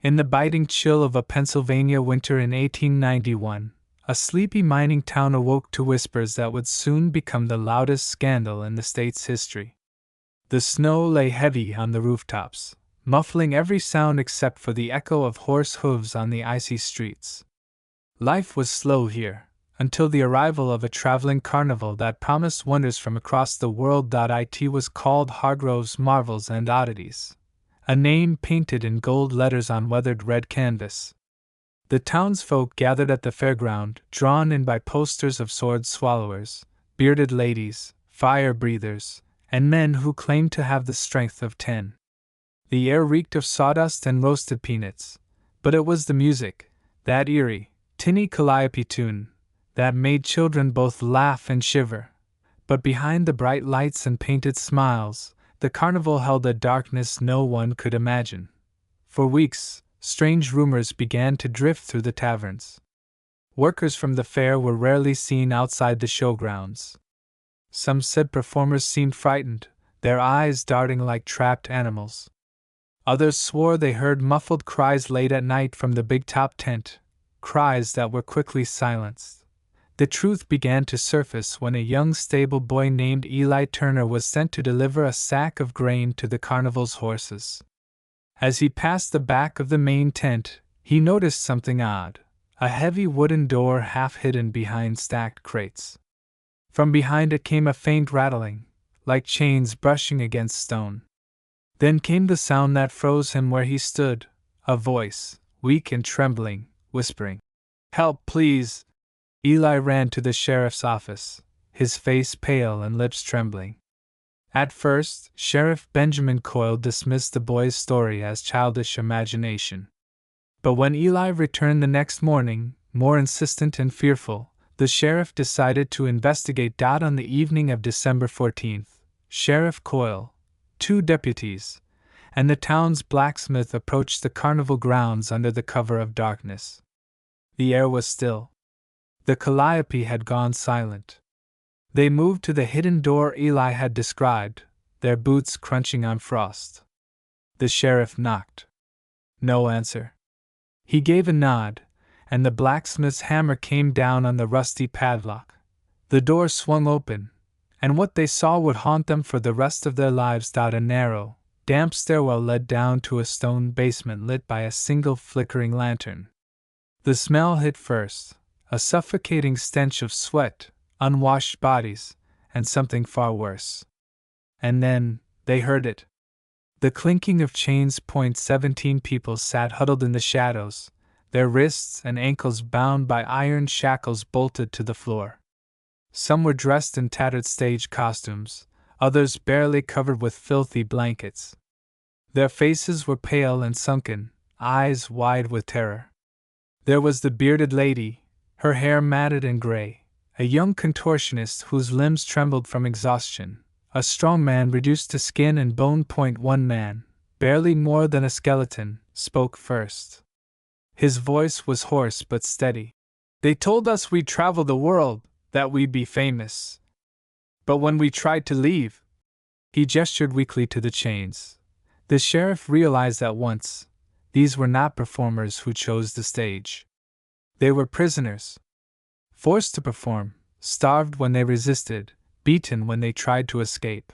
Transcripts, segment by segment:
In the biting chill of a Pennsylvania winter in 1891, a sleepy mining town awoke to whispers that would soon become the loudest scandal in the state's history. The snow lay heavy on the rooftops, muffling every sound except for the echo of horse hooves on the icy streets. Life was slow here, until the arrival of a traveling carnival that promised wonders from across the world. It was called Hargrove's Marvels and Oddities, a name painted in gold letters on weathered red canvas. The townsfolk gathered at the fairground, drawn in by posters of sword swallowers, bearded ladies, fire breathers, and men who claimed to have the strength of 10. The air reeked of sawdust and roasted peanuts, but it was the music, that eerie, tinny calliope tune, that made children both laugh and shiver. But behind the bright lights and painted smiles, the carnival held a darkness no one could imagine. For weeks, strange rumors began to drift through the taverns. Workers from the fair were rarely seen outside the showgrounds. Some said performers seemed frightened, their eyes darting like trapped animals. Others swore they heard muffled cries late at night from the big top tent, cries that were quickly silenced. The truth began to surface when a young stable boy named Eli Turner was sent to deliver a sack of grain to the carnival's horses. As he passed the back of the main tent, he noticed something odd, a heavy wooden door half hidden behind stacked crates. From behind it came a faint rattling, like chains brushing against stone. Then came the sound that froze him where he stood, a voice, weak and trembling, whispering, "Help, please!" Eli ran to the sheriff's office, his face pale and lips trembling. At first, Sheriff Benjamin Coyle dismissed the boy's story as childish imagination. But when Eli returned the next morning, more insistent and fearful, the sheriff decided to investigate. On the evening of December 14th, Sheriff Coyle, 2 deputies, and the town's blacksmith approached the carnival grounds under the cover of darkness. The air was still. The calliope had gone silent. They moved to the hidden door Eli had described, their boots crunching on frost. The sheriff knocked. No answer. He gave a nod, and the blacksmith's hammer came down on the rusty padlock. The door swung open, and what they saw would haunt them for the rest of their lives. A narrow, damp stairwell led down to a stone basement lit by a single flickering lantern. The smell hit first, a suffocating stench of sweat, unwashed bodies, and something far worse. And then, they heard it. The clinking of chains. 17 people sat huddled in the shadows, their wrists and ankles bound by iron shackles bolted to the floor. Some were dressed in tattered stage costumes, others barely covered with filthy blankets. Their faces were pale and sunken, eyes wide with terror. There was the bearded lady, her hair matted and gray, a young contortionist whose limbs trembled from exhaustion, a strong man reduced to skin and bone. One man, barely more than a skeleton, spoke first. His voice was hoarse but steady. "They told us we'd travel the world, that we'd be famous. But when we tried to leave..." He gestured weakly to the chains. The sheriff realized at once, these were not performers who chose the stage. They were prisoners. Forced to perform, starved when they resisted, beaten when they tried to escape.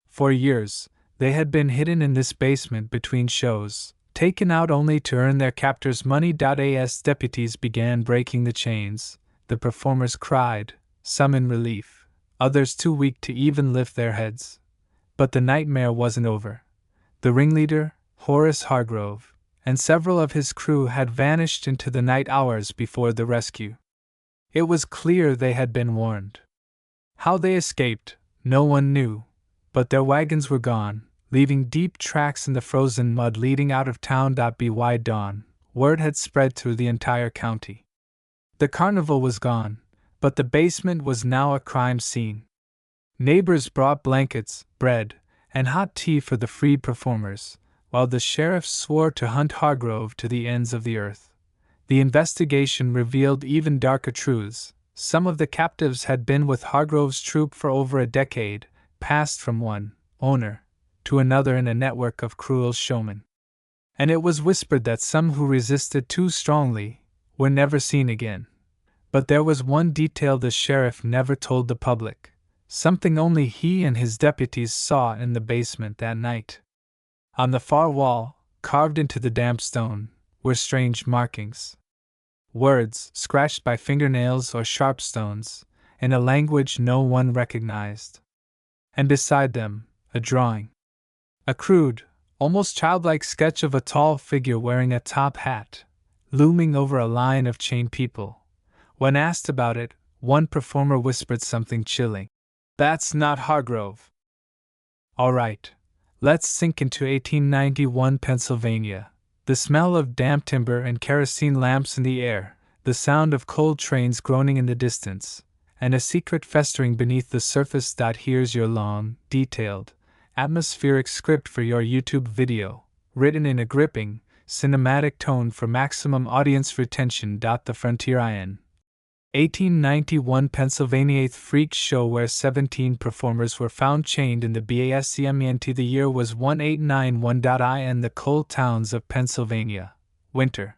For years, they had been hidden in this basement between shows, taken out only to earn their captors' money. As deputies began breaking the chains, the performers cried, some in relief, others too weak to even lift their heads. But the nightmare wasn't over. The ringleader, Horace Hargrove, and several of his crew had vanished into the night hours before the rescue. It was clear they had been warned. How they escaped, no one knew, but their wagons were gone, leaving deep tracks in the frozen mud leading out of town. By dawn, word had spread through the entire county. The carnival was gone, but the basement was now a crime scene. Neighbors brought blankets, bread, and hot tea for the freed performers, while the sheriff swore to hunt Hargrove to the ends of the earth. The investigation revealed even darker truths. Some of the captives had been with Hargrove's troupe for over a decade, passed from one owner to another in a network of cruel showmen. And it was whispered that some who resisted too strongly were never seen again. But there was one detail the sheriff never told the public, something only he and his deputies saw in the basement that night. On the far wall, carved into the damp stone, were strange markings. Words, scratched by fingernails or sharp stones, in a language no one recognized. And beside them, a drawing. A crude, almost childlike sketch of a tall figure wearing a top hat, looming over a line of chained people. When asked about it, one performer whispered something chilling. "That's not Hargrove." All right, let's sink into 1891 Pennsylvania. The smell of damp timber and kerosene lamps in the air, the sound of coal trains groaning in the distance, and a secret festering beneath the surface. Here's your long, detailed, atmospheric script for your YouTube video, written in a gripping, cinematic tone for maximum audience retention. The Frontier Inn. 1891 Pennsylvania 8th Freak Show, where 17 performers were found chained in the BASCMENT. The year was 1891. In the cold towns of Pennsylvania, winter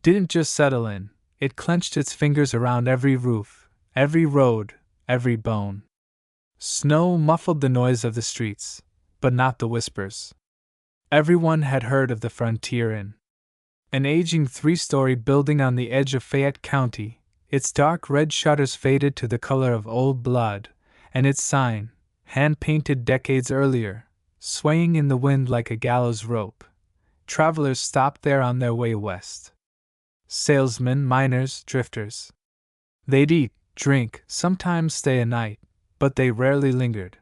didn't just settle in, it clenched its fingers around every roof, every road, every bone. Snow muffled the noise of the streets, but not the whispers. Everyone had heard of the Frontier Inn. An aging 3-story building on the edge of Fayette County, its dark red shutters faded to the color of old blood, and its sign, hand-painted decades earlier, swaying in the wind like a gallows rope. Travelers stopped there on their way west. Salesmen, miners, drifters. They'd eat, drink, sometimes stay a night, but they rarely lingered.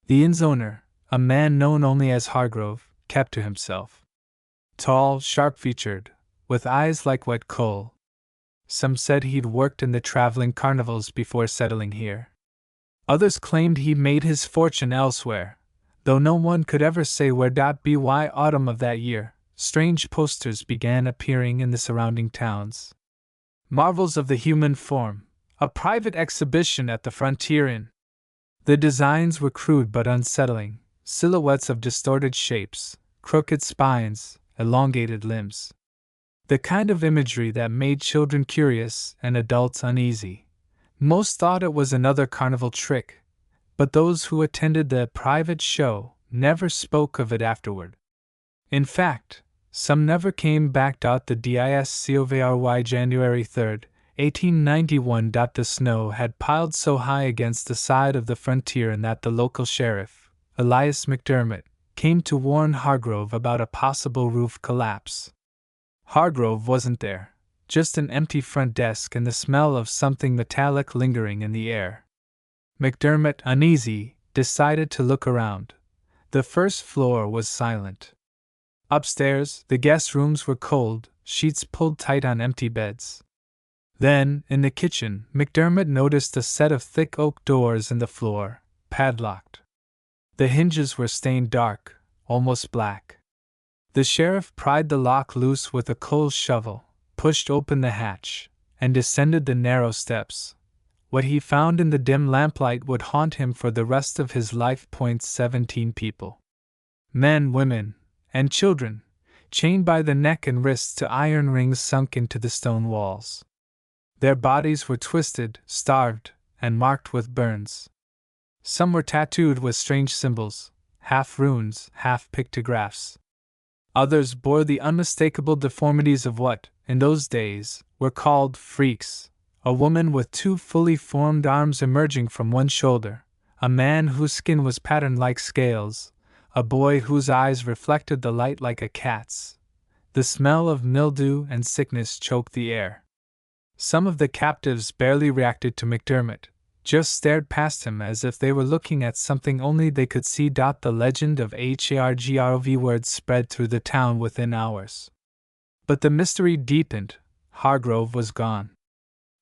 The inn's owner, a man known only as Hargrove, kept to himself. Tall, sharp-featured, with eyes like wet coal. Some said he'd worked in the traveling carnivals before settling here. Others claimed he made his fortune elsewhere, though no one could ever say where. By autumn of that year, strange posters began appearing in the surrounding towns. Marvels of the human form, a private exhibition at the Frontier Inn. The designs were crude but unsettling, silhouettes of distorted shapes, crooked spines, elongated limbs. The kind of imagery that made children curious and adults uneasy. Most thought it was another carnival trick, but those who attended the private show never spoke of it afterward. In fact, some never came back. The DISCOVRY January 3, 1891. The snow had piled so high against the side of the Frontier Inn that the local sheriff, Elias McDermott, came to warn Hargrove about a possible roof collapse. Hargrove wasn't there, just an empty front desk and the smell of something metallic lingering in the air. McDermott, uneasy, decided to look around. The first floor was silent. Upstairs, the guest rooms were cold, sheets pulled tight on empty beds. Then, in the kitchen, McDermott noticed a set of thick oak doors in the floor, padlocked. The hinges were stained dark, almost black. The sheriff pried the lock loose with a coal shovel, pushed open the hatch, and descended the narrow steps. What he found in the dim lamplight would haunt him for the rest of his life. 17 people. Men, women, and children, chained by the neck and wrists to iron rings sunk into the stone walls. Their bodies were twisted, starved, and marked with burns. Some were tattooed with strange symbols, half runes, half pictographs. Others bore the unmistakable deformities of what, in those days, were called freaks: a woman with 2 fully formed arms emerging from one shoulder, a man whose skin was patterned like scales, a boy whose eyes reflected the light like a cat's. The smell of mildew and sickness choked the air. Some of the captives barely reacted to McDermott, just stared past him as if they were looking at something only they could see. The legend of Hargrove words spread through the town within hours. But the mystery deepened. Hargrove was gone.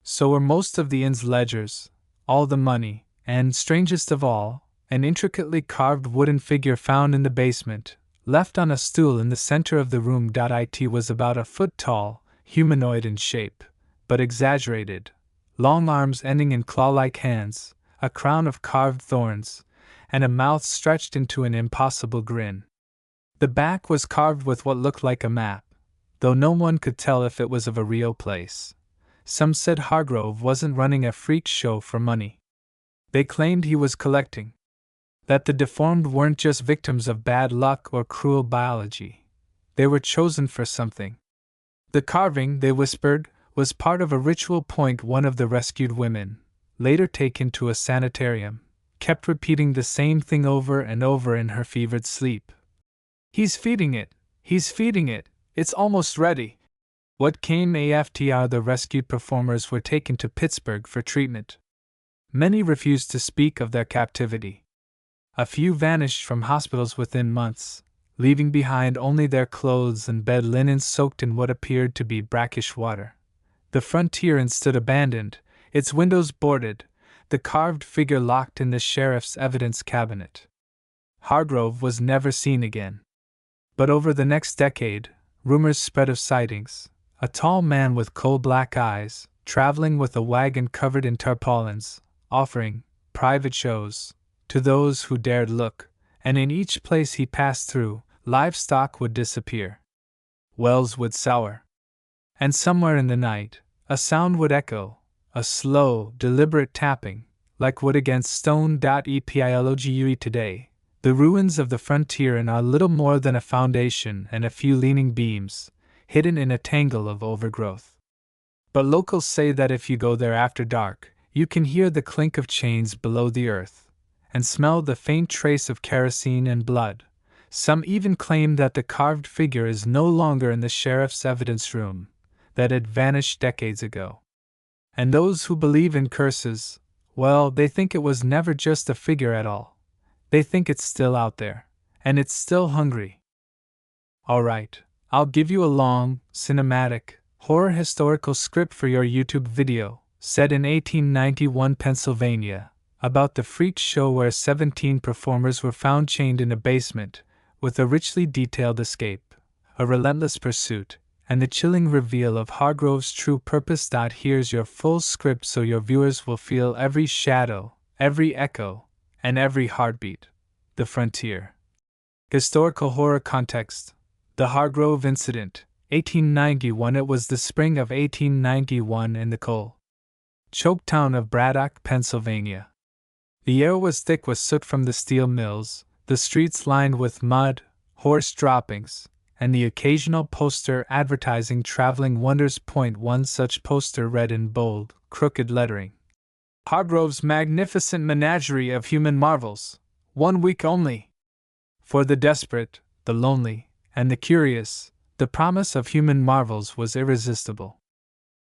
So were most of the inn's ledgers, all the money, and, strangest of all, an intricately carved wooden figure found in the basement, left on a stool in the center of the room. It was about a foot tall, humanoid in shape, but exaggerated. Long arms ending in claw-like hands, a crown of carved thorns, and a mouth stretched into an impossible grin. The back was carved with what looked like a map, though no one could tell if it was of a real place. Some said Hargrove wasn't running a freak show for money. They claimed he was collecting. That the deformed weren't just victims of bad luck or cruel biology. They were chosen for something. The carving, they whispered, was part of a ritual. One of the rescued women, later taken to a sanitarium, kept repeating the same thing over and over in her fevered sleep. "He's feeding it! He's feeding it! It's almost ready!" What came after the rescued performers were taken to Pittsburgh for treatment. Many refused to speak of their captivity. A few vanished from hospitals within months, leaving behind only their clothes and bed linen soaked in what appeared to be brackish water. The frontier inn stood abandoned, its windows boarded, the carved figure locked in the sheriff's evidence cabinet. Hargrove was never seen again. But over the next decade, rumors spread of sightings. A tall man with coal-black eyes, traveling with a wagon covered in tarpaulins, offering private shows to those who dared look, and in each place he passed through, livestock would disappear. Wells would sour. And somewhere in the night, a sound would echo, a slow, deliberate tapping, like wood against stone. Epilogue today, the ruins of the frontier inn are little more than a foundation and a few leaning beams, hidden in a tangle of overgrowth. But locals say that if you go there after dark, you can hear the clink of chains below the earth, and smell the faint trace of kerosene and blood. Some even claim that the carved figure is no longer in the sheriff's evidence room, that it vanished decades ago. And those who believe in curses, well, they think it was never just a figure at all. They think it's still out there, and it's still hungry. Alright, I'll give you a long, cinematic, horror historical script for your YouTube video, set in 1891 Pennsylvania, about the freak show where 17 performers were found chained in a basement, with a richly detailed escape, a relentless pursuit, and the chilling reveal of Hargrove's true purpose. Here's your full script so your viewers will feel every shadow, every echo, and every heartbeat. The frontier. Historical horror context. The Hargrove Incident, 1891. It was the spring of 1891 in the coal-choked town of Braddock, Pennsylvania. The air was thick with soot from the steel mills, the streets lined with mud, horse droppings, and the occasional poster advertising traveling wonders. One such poster read in bold, crooked lettering: Hargrove's magnificent menagerie of human marvels, 1 week only. For the desperate, the lonely, and the curious, the promise of human marvels was irresistible.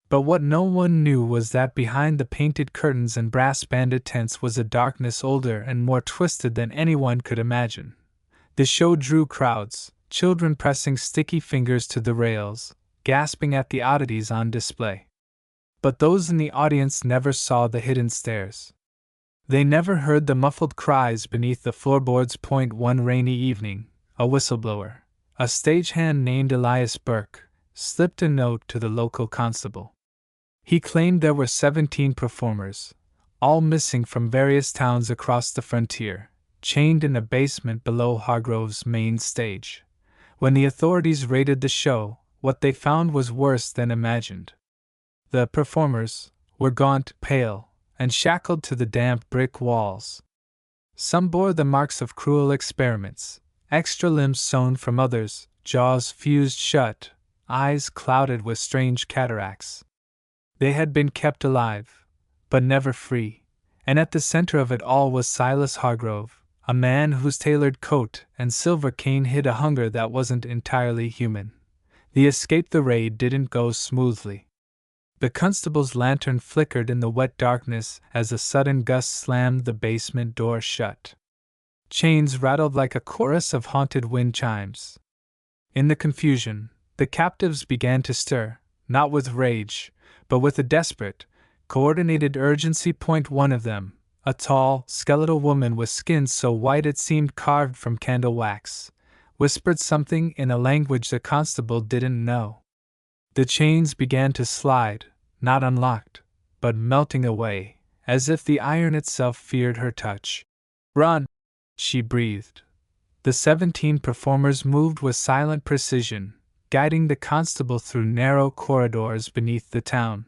But what no one knew was that behind the painted curtains and brass-banded tents was a darkness older and more twisted than anyone could imagine. The show drew crowds, children pressing sticky fingers to the rails, gasping at the oddities on display. But those in the audience never saw the hidden stares. They never heard the muffled cries beneath the floorboards. One rainy evening, a whistleblower, a stagehand named Elias Burke, slipped a note to the local constable. He claimed there were 17 performers, all missing from various towns across the frontier, chained in a basement below Hargrove's main stage. When the authorities raided the show, what they found was worse than imagined. The performers were gaunt, pale, and shackled to the damp brick walls. Some bore the marks of cruel experiments, extra limbs sewn from others, jaws fused shut, eyes clouded with strange cataracts. They had been kept alive, but never free, and at the center of it all was Silas Hargrove, a man whose tailored coat and silver cane hid a hunger that wasn't entirely human. The escape, the raid, didn't go smoothly. The constable's lantern flickered in the wet darkness as a sudden gust slammed the basement door shut. Chains rattled like a chorus of haunted wind chimes. In the confusion, the captives began to stir, not with rage, but with a desperate, coordinated urgency. One of them, a tall, skeletal woman with skin so white it seemed carved from candle wax, whispered something in a language the constable didn't know. The chains began to slide, not unlocked, but melting away, as if the iron itself feared her touch. "Run!" she breathed. the 17 performers moved with silent precision, guiding the constable through narrow corridors beneath the town.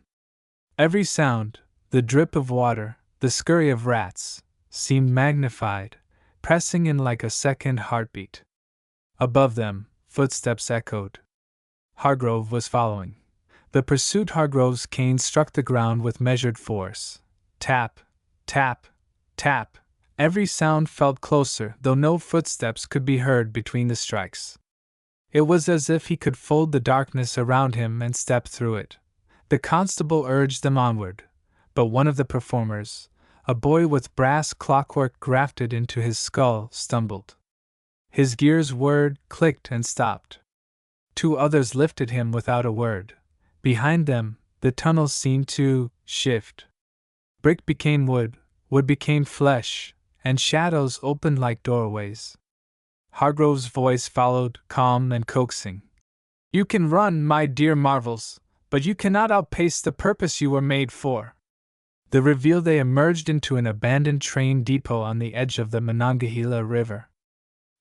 Every sound, the drip of water, the scurry of rats, seemed magnified, pressing in like a second heartbeat. Above them, footsteps echoed. Hargrove was following. The pursued Hargrove's cane struck the ground with measured force. Tap, tap, tap. Every sound felt closer, though no footsteps could be heard between the strikes. It was as if he could fold the darkness around him and step through it. The constable urged them onward, but one of the performers, a boy with brass clockwork grafted into his skull, stumbled. His gears whirred, clicked, and stopped. 2 others lifted him without a word. Behind them, the tunnels seemed to shift. Brick became wood, wood became flesh, and shadows opened like doorways. Hargrove's voice followed, calm and coaxing. "You can run, my dear marvels, but you cannot outpace the purpose you were made for." The reveal they emerged into an abandoned train depot on the edge of the Monongahela River.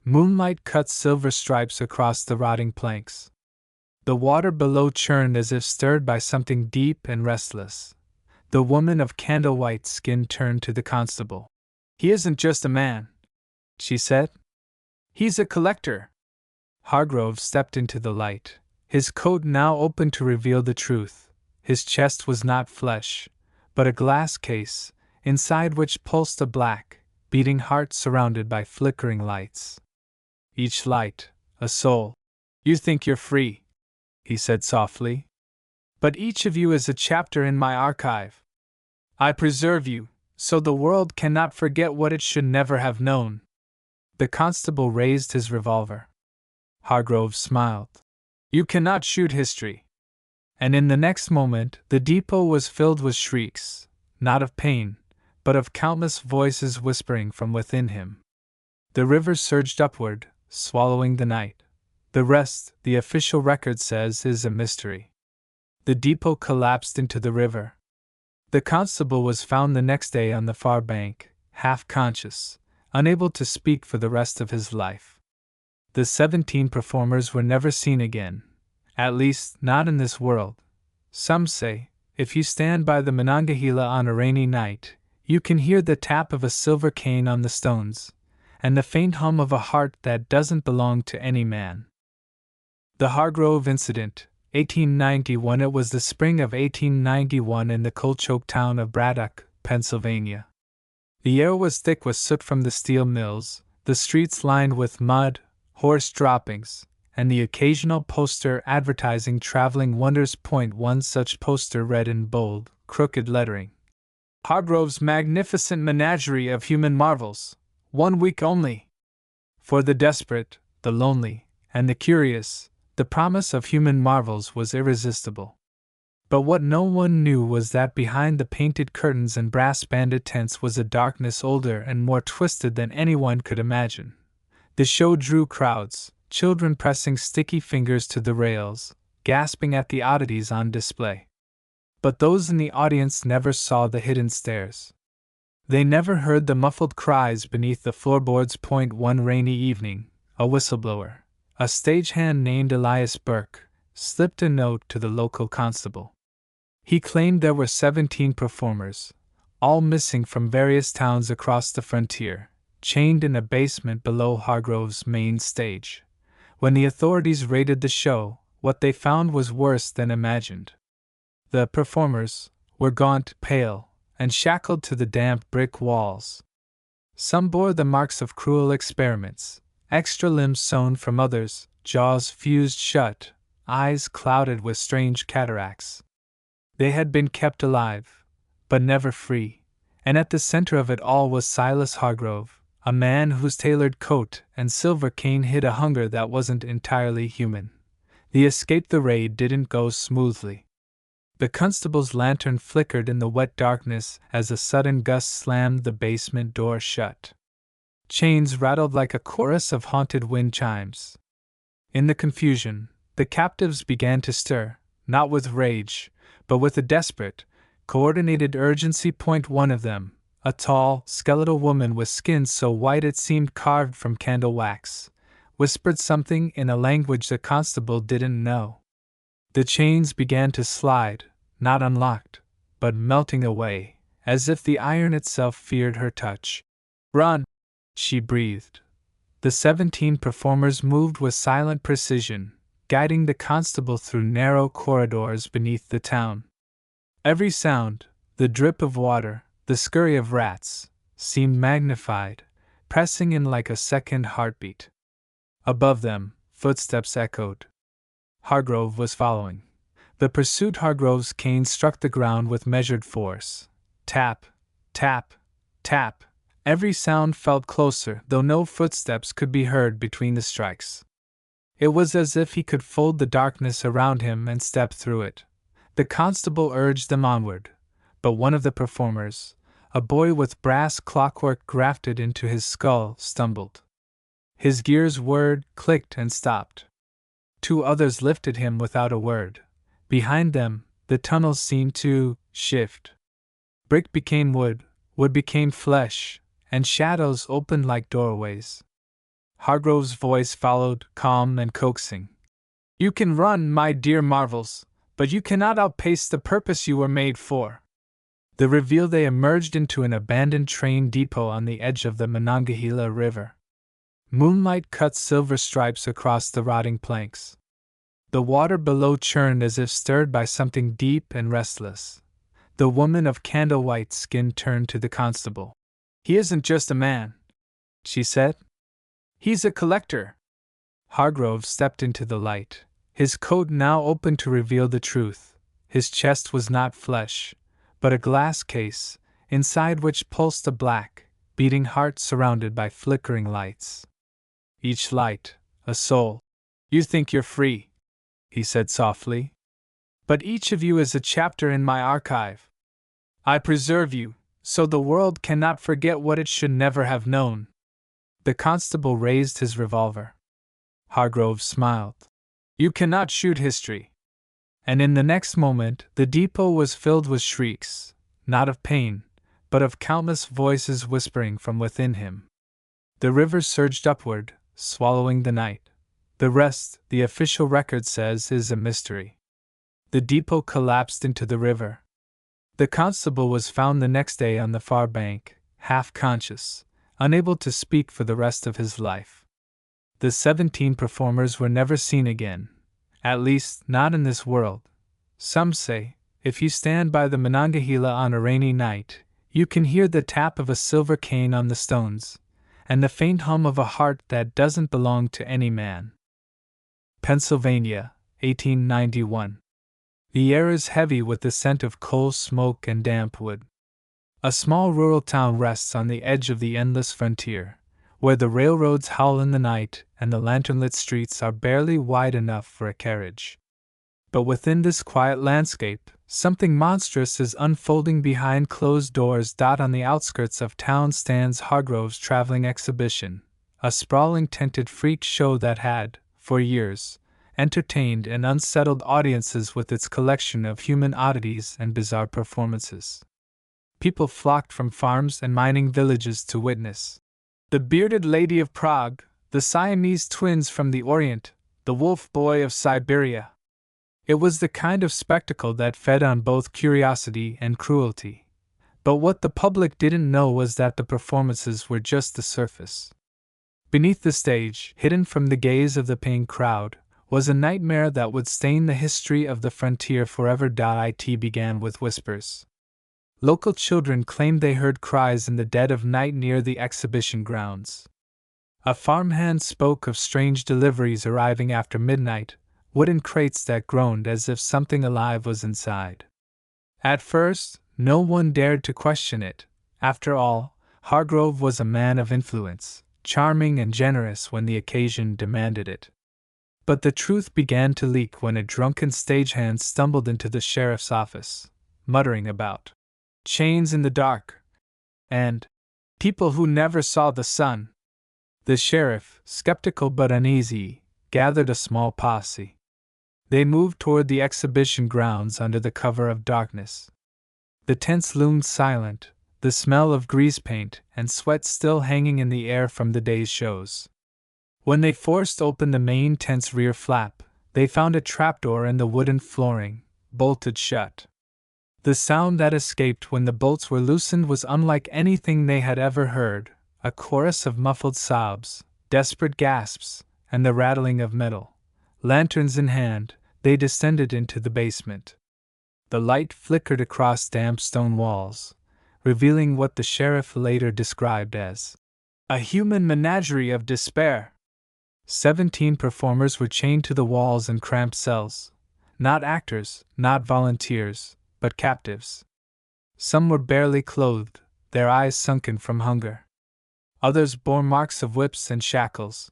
Moonlight cut silver stripes across the rotting planks. The water below churned as if stirred by something deep and restless. The woman of candle-white skin turned to the constable. "He isn't just a man," she said. "He's a collector." Hargrove stepped into the light, his coat now open to reveal the truth. His chest was not flesh, but a glass case, inside which pulsed a black, beating heart surrounded by flickering lights. Each light, a soul. "You think you're free," he said softly. "But each of you is a chapter in my archive. I preserve you, so the world cannot forget what it should never have known." The constable raised his revolver. Hargrove smiled. "You cannot shoot history." And in the next moment, the depot was filled with shrieks, not of pain, but of countless voices whispering from within him. The river surged upward, swallowing the night. The rest, the official record says, is a mystery. The depot collapsed into the river. The constable was found the next day on the far bank, half conscious, unable to speak for the rest of his life. The 17 performers were never seen again, at least not in this world. Some say, if you stand by the Monongahela on a rainy night, you can hear the tap of a silver cane on the stones, and the faint hum of a heart that doesn't belong to any man. The Hargrove Incident, 1891. It was the spring of 1891 in the coal-choked town of Braddock, Pennsylvania. The air was thick with soot from the steel mills, the streets lined with mud, horse droppings, and the occasional poster advertising traveling wonders. One such poster read in bold, crooked lettering: "Hargrove's magnificent menagerie of human marvels, 1 week only." For the desperate, the lonely, and the curious, the promise of human marvels was irresistible. But what no one knew was that behind the painted curtains and brass-banded tents was a darkness older and more twisted than anyone could imagine. The show drew crowds, children pressing sticky fingers to the rails, gasping at the oddities on display. But those in the audience never saw the hidden stares. They never heard the muffled cries beneath the floorboards. One rainy evening, a whistleblower, a stagehand named Elias Burke, slipped a note to the local constable. He claimed there were 17 performers, all missing from various towns across the frontier, chained in a basement below Hargrove's main stage. When the authorities raided the show, what they found was worse than imagined. The performers were gaunt, pale, and shackled to the damp brick walls. Some bore the marks of cruel experiments, extra limbs sewn from others, jaws fused shut, eyes clouded with strange cataracts. They had been kept alive, but never free, and at the center of it all was Silas Hargrove, a man whose tailored coat and silver cane hid a hunger that wasn't entirely human. The escape the raid didn't go smoothly. The constable's lantern flickered in the wet darkness as a sudden gust slammed the basement door shut. Chains rattled like a chorus of haunted wind chimes. In the confusion, the captives began to stir, not with rage, but with a desperate, coordinated urgency. One of them, A tall, skeletal woman with skin so white it seemed carved from candle wax, whispered something in a language the constable didn't know. The chains began to slide, not unlocked, but melting away, as if the iron itself feared her touch. "Run!" she breathed. The 17 performers moved with silent precision, guiding the constable through narrow corridors beneath the town. Every sound, the drip of water, the scurry of rats, seemed magnified, pressing in like a second heartbeat. Above them, footsteps echoed. Hargrove was following. The pursued Hargrove's cane struck the ground with measured force. Tap, tap, tap. Every sound felt closer, though no footsteps could be heard between the strikes. It was as if he could fold the darkness around him and step through it. The constable urged them onward, but one of the performers, a boy with brass clockwork grafted into his skull, stumbled. His gears whirred, clicked, and stopped. 2 others lifted him without a word. Behind them, the tunnels seemed to shift. Brick became wood, wood became flesh, and shadows opened like doorways. Hargrove's voice followed, calm and coaxing. "You can run, my dear marvels, but you cannot outpace the purpose you were made for." The reveal they emerged into an abandoned train depot on the edge of the Monongahela River. Moonlight cut silver stripes across the rotting planks. The water below churned as if stirred by something deep and restless. The woman of candle-white skin turned to the constable. "He isn't just a man," she said. "He's a collector." Hargrove stepped into the light, his coat now open to reveal the truth. His chest was not flesh, but a glass case, inside which pulsed a black, beating heart surrounded by flickering lights. Each light, a soul. "You think you're free," he said softly. "But each of you is a chapter in my archive. I preserve you, so the world cannot forget what it should never have known." The constable raised his revolver. Hargrove smiled. "You cannot shoot history." And in the next moment, the depot was filled with shrieks, not of pain, but of countless voices whispering from within him. The river surged upward, swallowing the night. The rest, the official record says, is a mystery. The depot collapsed into the river. The constable was found the next day on the far bank, half conscious, unable to speak for the rest of his life. The 17 performers were never seen again, at least not in this world. Some say, if you stand by the Monongahela on a rainy night, you can hear the tap of a silver cane on the stones, and the faint hum of a heart that doesn't belong to any man. Pennsylvania, 1891. The air is heavy with the scent of coal smoke and damp wood. A small rural town rests on the edge of the endless frontier, where the railroads howl in the night and the lantern-lit streets are barely wide enough for a carriage. But within this quiet landscape, something monstrous is unfolding behind closed doors. On the outskirts of town stands Hargrove's traveling exhibition, a sprawling tented freak show that had, for years, entertained and unsettled audiences with its collection of human oddities and bizarre performances. People flocked from farms and mining villages to witness the bearded lady of Prague, the Siamese twins from the Orient, the wolf boy of Siberia. It was the kind of spectacle that fed on both curiosity and cruelty. But what the public didn't know was that the performances were just the surface. Beneath the stage, hidden from the gaze of the paying crowd, was a nightmare that would stain the history of the frontier forever. It began with whispers. Local children claimed they heard cries in the dead of night near the exhibition grounds. A farmhand spoke of strange deliveries arriving after midnight, wooden crates that groaned as if something alive was inside. At first, no one dared to question it. After all, Hargrove was a man of influence, charming and generous when the occasion demanded it. But the truth began to leak when a drunken stagehand stumbled into the sheriff's office, muttering about chains in the dark and people who never saw the sun. The sheriff, skeptical but uneasy, gathered a small posse. They moved toward the exhibition grounds under the cover of darkness. The tents loomed silent, the smell of grease paint and sweat still hanging in the air from the day's shows. When they forced open the main tent's rear flap, they found a trapdoor in the wooden flooring, bolted shut. The sound that escaped when the bolts were loosened was unlike anything they had ever heard, a chorus of muffled sobs, desperate gasps, and the rattling of metal. Lanterns in hand, they descended into the basement. The light flickered across damp stone walls, revealing what the sheriff later described as a human menagerie of despair. 17 performers were chained to the walls in cramped cells. Not actors, not volunteers, but captives. Some were barely clothed, their eyes sunken from hunger. Others bore marks of whips and shackles.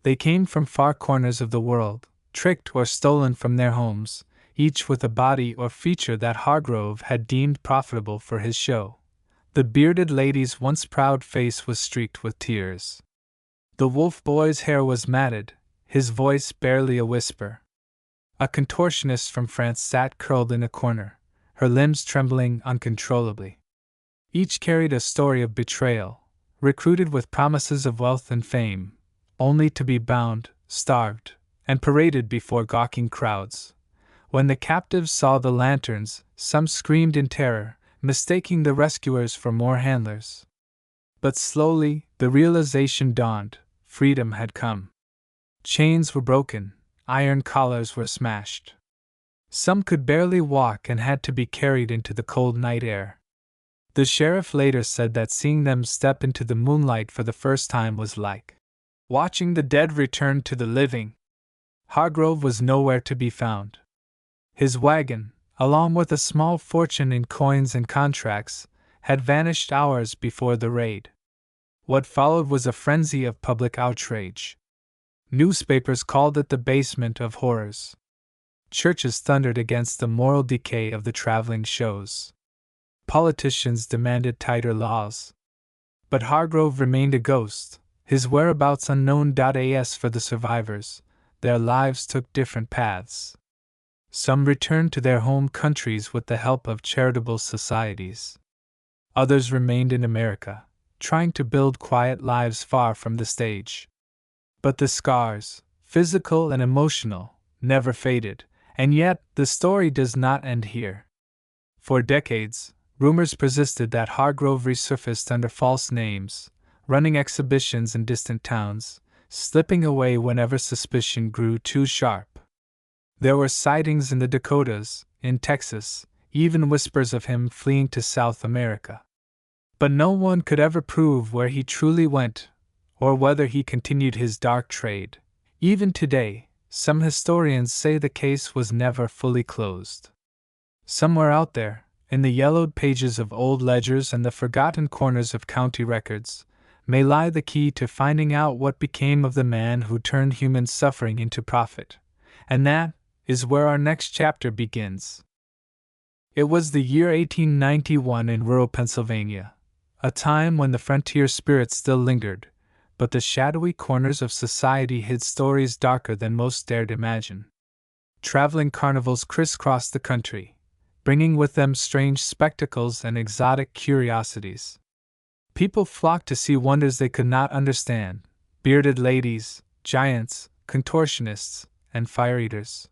They came from far corners of the world, tricked or stolen from their homes, each with a body or feature that Hargrove had deemed profitable for his show. The bearded lady's once proud face was streaked with tears. The wolf boy's hair was matted, his voice barely a whisper. A contortionist from France sat curled in a corner, her limbs trembling uncontrollably. Each carried a story of betrayal, recruited with promises of wealth and fame, only to be bound, starved, and paraded before gawking crowds. When the captives saw the lanterns, some screamed in terror, mistaking the rescuers for more handlers. But slowly, the realization dawned: freedom had come. Chains were broken, iron collars were smashed. Some could barely walk and had to be carried into the cold night air. The sheriff later said that seeing them step into the moonlight for the first time was like watching the dead return to the living. Hargrove was nowhere to be found. His wagon, along with a small fortune in coins and contracts, had vanished hours before the raid. What followed was a frenzy of public outrage. Newspapers called it the basement of horrors. Churches thundered against the moral decay of the traveling shows. Politicians demanded tighter laws. But Hargrove remained a ghost, his whereabouts unknown. As for the survivors, their lives took different paths. Some returned to their home countries with the help of charitable societies. Others remained in America, trying to build quiet lives far from the stage. But the scars, physical and emotional, never faded, and yet the story does not end here. For decades, rumors persisted that Hargrove resurfaced under false names, running exhibitions in distant towns, slipping away whenever suspicion grew too sharp. There were sightings in the Dakotas, in Texas, even whispers of him fleeing to South America. But no one could ever prove where he truly went, or whether he continued his dark trade. Even today, some historians say the case was never fully closed. Somewhere out there, in the yellowed pages of old ledgers and the forgotten corners of county records, may lie the key to finding out what became of the man who turned human suffering into profit. And that is where our next chapter begins. It was the year 1891 in rural Pennsylvania, a time when the frontier spirit still lingered, but the shadowy corners of society hid stories darker than most dared imagine. Traveling carnivals crisscrossed the country, bringing with them strange spectacles and exotic curiosities. People flocked to see wonders they could not understand: bearded ladies, giants, contortionists, and fire-eaters.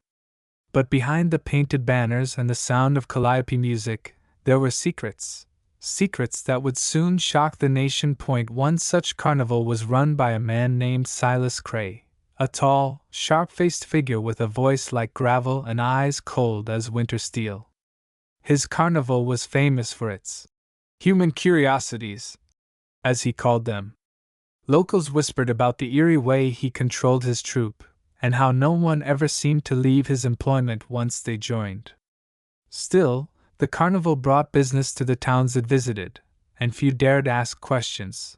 But behind the painted banners and the sound of calliope music, there were secrets. Secrets that would soon shock the nation. One such carnival was run by a man named Silas Cray, a tall, sharp-faced figure with a voice like gravel and eyes cold as winter steel. His carnival was famous for its human curiosities, as he called them. Locals whispered about the eerie way he controlled his troupe, and how no one ever seemed to leave his employment once they joined. Still, the carnival brought business to the towns it visited, and few dared ask questions.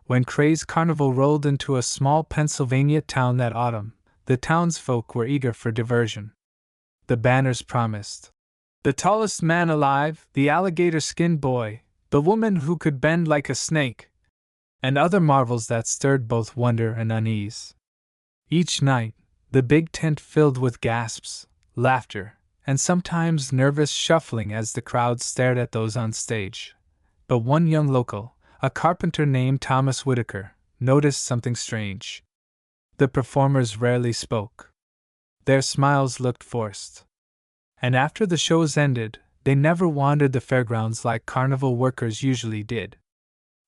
When Cray's carnival rolled into a small Pennsylvania town that autumn, the townsfolk were eager for diversion. The banners promised the tallest man alive, the alligator-skinned boy, the woman who could bend like a snake, and other marvels that stirred both wonder and unease. Each night, the big tent filled with gasps, laughter, and sometimes nervous shuffling as the crowd stared at those on stage. But one young local, a carpenter named Thomas Whitaker, noticed something strange. The performers rarely spoke. Their smiles looked forced. And after the shows ended, they never wandered the fairgrounds like carnival workers usually did.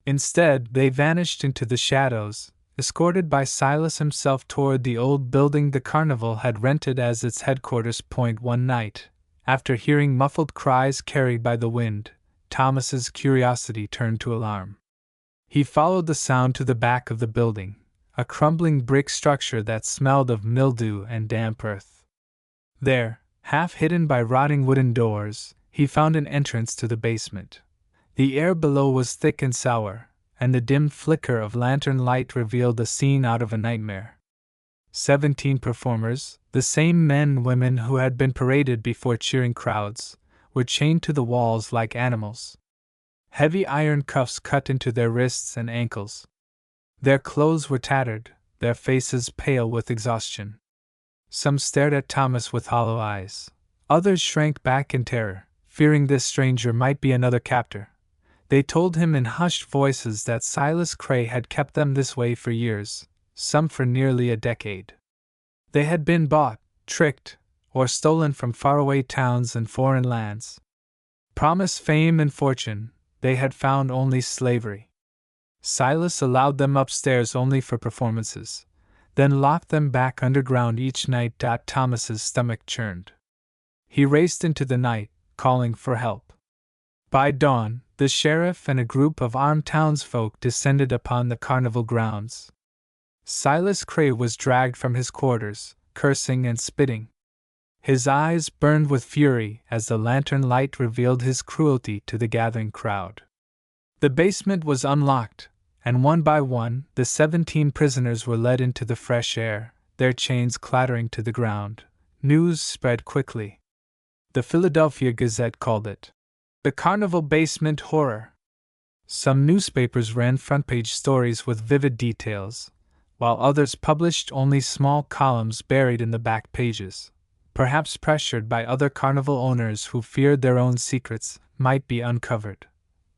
Instead, they vanished into the shadows, escorted by Silas himself toward the old building the carnival had rented as its headquarters. One night, after hearing muffled cries carried by the wind, Thomas's curiosity turned to alarm. He followed the sound to the back of the building, a crumbling brick structure that smelled of mildew and damp earth. There, half hidden by rotting wooden doors, he found an entrance to the basement. The air below was thick and sour, and the dim flicker of lantern light revealed a scene out of a nightmare. 17 performers, the same men and women who had been paraded before cheering crowds, were chained to the walls like animals. Heavy iron cuffs cut into their wrists and ankles. Their clothes were tattered, their faces pale with exhaustion. Some stared at Thomas with hollow eyes. Others shrank back in terror, fearing this stranger might be another captor. They told him in hushed voices that Silas Cray had kept them this way for years, some for nearly a decade. They had been bought, tricked, or stolen from faraway towns and foreign lands. Promised fame and fortune, they had found only slavery. Silas allowed them upstairs only for performances, then locked them back underground each night. Thomas's stomach churned. He raced into the night, calling for help. By dawn, the sheriff and a group of armed townsfolk descended upon the carnival grounds. Silas Cray was dragged from his quarters, cursing and spitting. His eyes burned with fury as the lantern light revealed his cruelty to the gathering crowd. The basement was unlocked, and one by one, the 17 prisoners were led into the fresh air, their chains clattering to the ground. News spread quickly. The Philadelphia Gazette called it the Carnival Basement Horror. Some newspapers ran front-page stories with vivid details, while others published only small columns buried in the back pages, perhaps pressured by other carnival owners who feared their own secrets might be uncovered.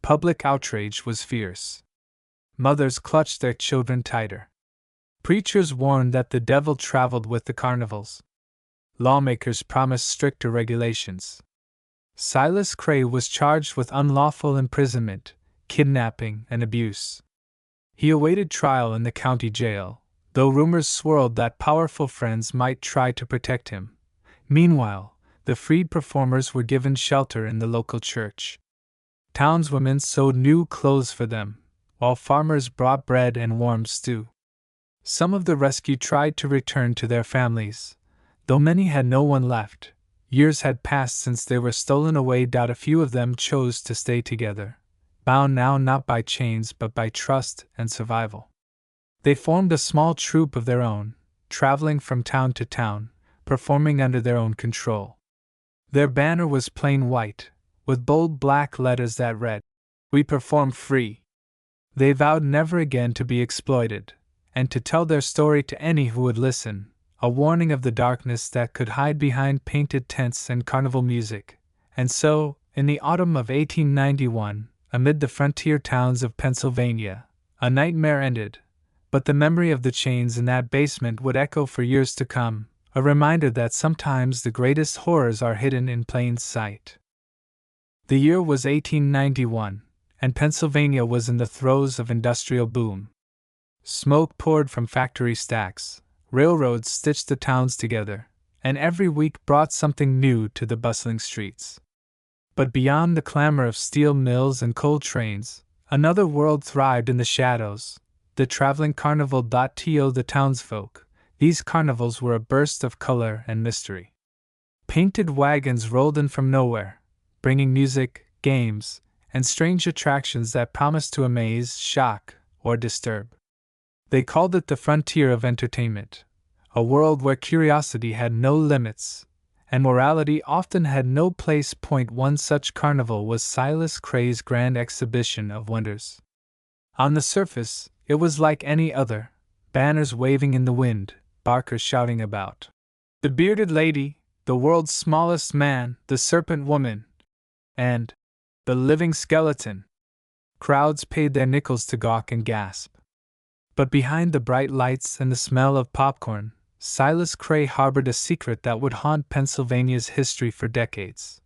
Public outrage was fierce. Mothers clutched their children tighter. Preachers warned that the devil traveled with the carnivals. Lawmakers promised stricter regulations. Silas Cray was charged with unlawful imprisonment, kidnapping, and abuse. He awaited trial in the county jail, though rumors swirled that powerful friends might try to protect him. Meanwhile, the freed performers were given shelter in the local church. Townswomen sewed new clothes for them, while farmers brought bread and warm stew. Some of the rescued tried to return to their families, though many had no one left. Years had passed since they were stolen away. A few of them chose to stay together, bound now not by chains but by trust and survival. They formed a small troupe of their own, traveling from town to town, performing under their own control. Their banner was plain white, with bold black letters that read, "We perform free." They vowed never again to be exploited, and to tell their story to any who would listen, a warning of the darkness that could hide behind painted tents and carnival music. And so, in the autumn of 1891, amid the frontier towns of Pennsylvania, a nightmare ended, but the memory of the chains in that basement would echo for years to come, a reminder that sometimes the greatest horrors are hidden in plain sight. The year was 1891, and Pennsylvania was in the throes of industrial boom. Smoke poured from factory stacks, railroads stitched the towns together, and every week brought something new to the bustling streets. But beyond the clamor of steel mills and coal trains, another world thrived in the shadows, the traveling carnival. To the townsfolk, these carnivals were a burst of color and mystery. Painted wagons rolled in from nowhere, bringing music, games, and strange attractions that promised to amaze, shock, or disturb. They called it the frontier of entertainment, a world where curiosity had no limits, and morality often had no place. One such carnival was Silas Cray's grand exhibition of wonders. On the surface, it was like any other, banners waving in the wind, barkers shouting about the bearded lady, the world's smallest man, the serpent woman, and the living skeleton. Crowds paid their nickels to gawk and gasp. But behind the bright lights and the smell of popcorn, Silas Cray harbored a secret that would haunt Pennsylvania's history for decades.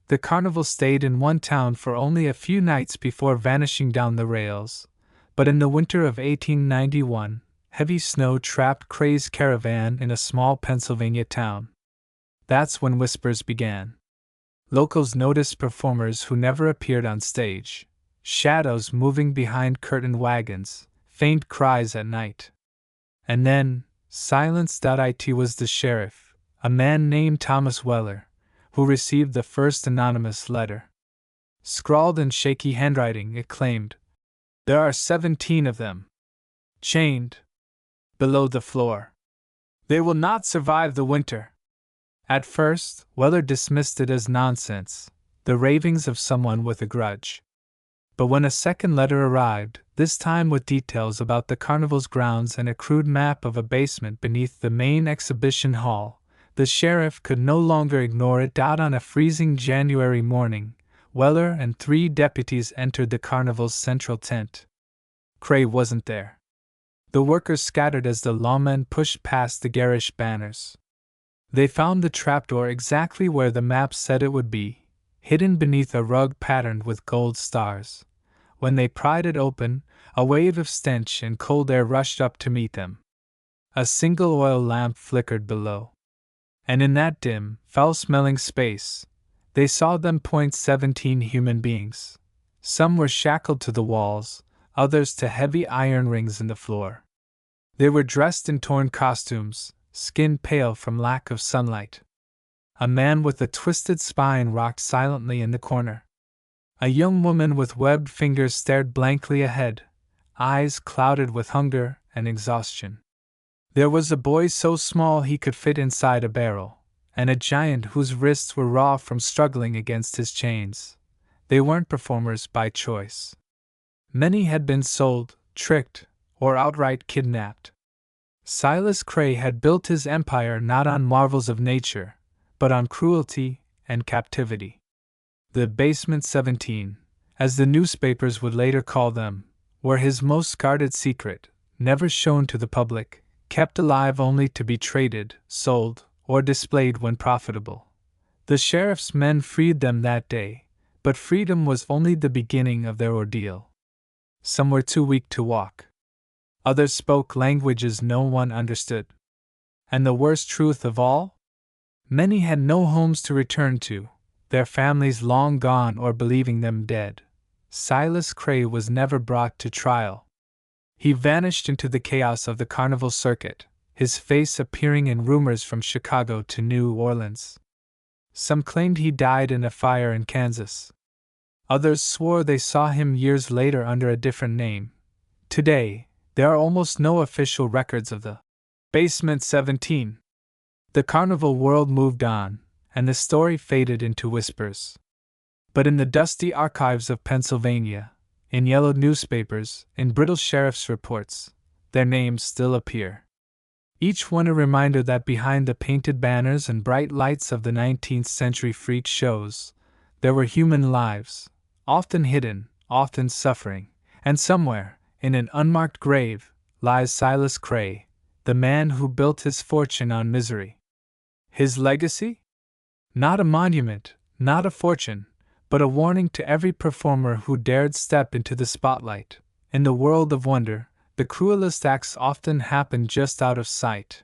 The carnival stayed in one town for only a few nights before vanishing down the rails, but in the winter of 1891, heavy snow trapped Cray's caravan in a small Pennsylvania town. That's when whispers began. Locals noticed performers who never appeared on stage, shadows moving behind curtained wagons, faint cries at night. And then, silence.it was the sheriff, a man named Thomas Weller, who received the first anonymous letter. Scrawled in shaky handwriting, it claimed, "There are 17 of them, chained, below the floor. They will not survive the winter." At first, Weller dismissed it as nonsense, the ravings of someone with a grudge. But when a second letter arrived, this time with details about the carnival's grounds and a crude map of a basement beneath the main exhibition hall, the sheriff could no longer ignore it. Out on a freezing January morning, Weller and 3 deputies entered the carnival's central tent. Cray wasn't there. The workers scattered as the lawmen pushed past the garish banners. They found the trapdoor exactly where the map said it would be, hidden beneath a rug patterned with gold stars. When they pried it open, a wave of stench and cold air rushed up to meet them. A single oil lamp flickered below. And in that dim, foul-smelling space, they saw them point 17 human beings. Some were shackled to the walls, others to heavy iron rings in the floor. They were dressed in torn costumes, skin pale from lack of sunlight. A man with a twisted spine rocked silently in the corner. A young woman with webbed fingers stared blankly ahead, eyes clouded with hunger and exhaustion. There was a boy so small he could fit inside a barrel, and a giant whose wrists were raw from struggling against his chains. They weren't performers by choice. Many had been sold, tricked, or outright kidnapped. Silas Cray had built his empire not on marvels of nature, but on cruelty and captivity. The Basement 17, as the newspapers would later call them, were his most guarded secret, never shown to the public, kept alive only to be traded, sold, or displayed when profitable. The sheriff's men freed them that day, but freedom was only the beginning of their ordeal. Some were too weak to walk. Others spoke languages no one understood. And the worst truth of all? Many had no homes to return to, their families long gone or believing them dead. Silas Cray was never brought to trial. He vanished into the chaos of the carnival circuit, his face appearing in rumors from Chicago to New Orleans. Some claimed he died in a fire in Kansas. Others swore they saw him years later under a different name. Today, there are almost no official records of the Basement 17. The carnival world moved on, and the story faded into whispers. But in the dusty archives of Pennsylvania, in yellowed newspapers, in brittle sheriff's reports, their names still appear. Each one a reminder that behind the painted banners and bright lights of the 19th century freak shows, there were human lives, often hidden, often suffering, and somewhere, in an unmarked grave, lies Silas Cray, the man who built his fortune on misery. His legacy? Not a monument, not a fortune, but a warning to every performer who dared step into the spotlight. In the world of wonder, the cruelest acts often happen just out of sight.